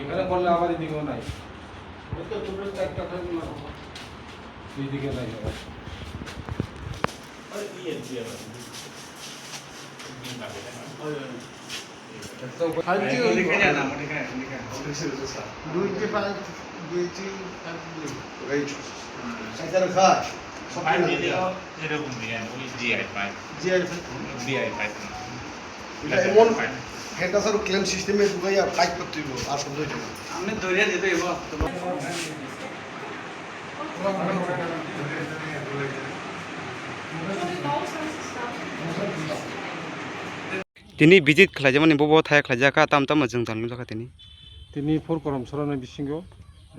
এখানে করলে আবার এদিকেও নাই, এইদিকে নাই। এমন হ্যান্ডাসার ক্লেম সিস্টেমে ঢুকাইয়া ফাইট করতে হইব আর শব্দ হইতে না আমি ধরিয়া দিতে হইব তিনি ভিজিট খালাইजा माने बबाव थाया खालायजाखा ताम ताम जों जानलु जाखा তিনি ফোর করম সরানোর বিশিঙ্গ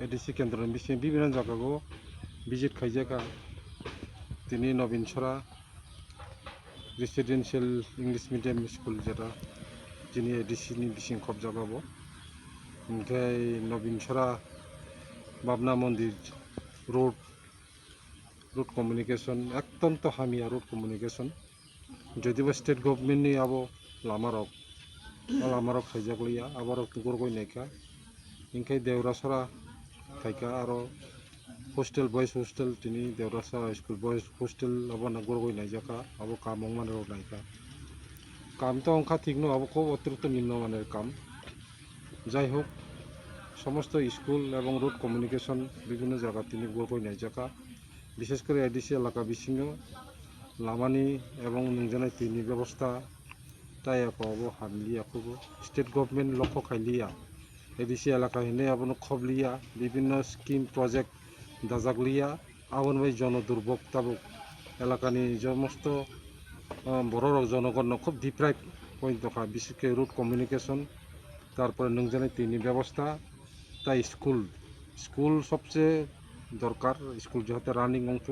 এডিসি কেন্দ্রের বিশিঙ্গ বিভিন্ন জায়গাগো ভিজিট খাইজাকা তিনি নবীন সরা রেসিডেন্সিয়াল इंग्लिश मिडियाम स्कुल जेटा যিনি এডিসিনি বিশিং খব জাগাবো ओमफ्राय नबीन सरा बाबना मन्दिर रोड कम्युनिकेशन अत्यंत हामिया रोड कम्युनिकेशन যদিও स्टेट गभर्नमेंटनि आबो लामारक खाइजागलिया आबारक गरगय नायखा इनखाय देवरासरा थाइका आरो हस्टेल बयज हस्टेल तिनि देवरासरा स्कुल बयज हस्टेल आबाना गरगय नायजाका आबो कामं माने नायखा काम तो अंखा ठीक न आबो खूब अतिरिक्त निम्न माনের काम যাই হোক সমস্ত স্কুল এবং রোড কমিউনিকেশন বিভিন্ন জায়গা তিনি গরগয় নাইজাকা বিশেষ করে এডিসি এলাকা বিশিঙ্গ লামানি এবং নংজানাय दैनि ব্যবস্থা তাই আবো হামলিয়া খুব স্টেট গভর্নমেন্ট লক্ষ্য খাইলিয়া এডিসি এলাকা হিনে আবনো খবলিয়া বিভিন্ন স্কিম প্রজেক্ট দাজাগলিয়া আবন ভাই জনদুর্ভোগ তাবুক এলাকানি সমস্ত বড় জনগণ খুব ডিপ্রাইভ পয়েন্ট দখা বিশেষ করে রোড কমিউনিকেশন তারপরে নংজানাय दैनि ব্যবস্থা তাই স্কুল সবচেয়ে দরকার স্কুল যাতে রানিং অংশ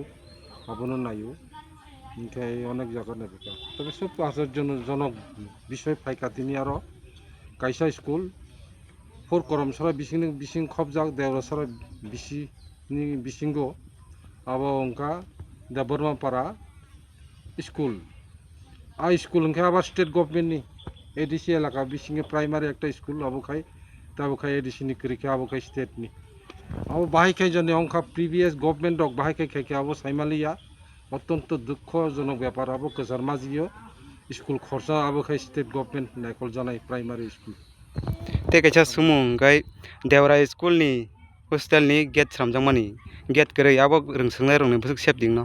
আবনো নাইও ओमफ्राय अनेक जायगा नायबिका तबे सब आश्चर्यजनक বিষয় फायका তিনি आरो कायसा स्कुल फर करमसरा बिसिं खब जाग देवरासरा बिसिंगो आबो अंका देबरमापारा स्कुल स्कुल अंका आबार स्टेट गभर्नमेंटनि एडिसि एलाका बिसिंगे प्राइमारी एक स्कुल आबोखाय ताबोखाय एडिसिनि करिखा आबोखाय स्टेटनि आबो बाहायखाय जने अंका प्रिभियास गभर्नमेंट दक बाहायखाय खायखा आबो साइमालिया अत्यंत दुखजनक ব্যাপার आबो गोजार माजियो स्कुल खरसा आबोखाय स्टेट गभर्नमेंट नायखल जानाय प्राइमारी स्कुल ते कैसा सुमुं गाय देवरा स्कुल नि हस्टेल नि गेट सामजांमानि गेट गरै आबो रोंसोंनाय रोंनाय बुसुक सेफदिं न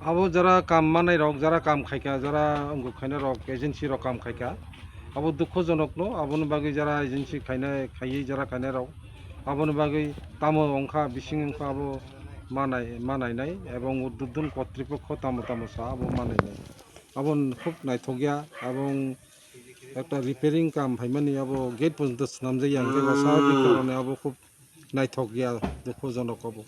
आबो जरा काम मानाय रक जरा काम खायका जरा अंगु खायना रक एजेंसी रक काम खायका आबो दुखजनक न आबोनि बागै जरा एजेंसी खायै जरा खायना रक आबोनि बागै तामो अंखा बिसिं अंखा आबो मानायनाय এবং উদ্বোধন কর্তৃপক্ষ তামো সা আবো মানায়নাय আবো খুব নাইথগিয়া এবং একটা রিপেয়ারিং কাম ভাইমানি আবো গেট পর্যন্ত নামজাই আঙ্কে বাসা বিকরণে আবো খুব নাইথগিয়া দুঃখজনক আবো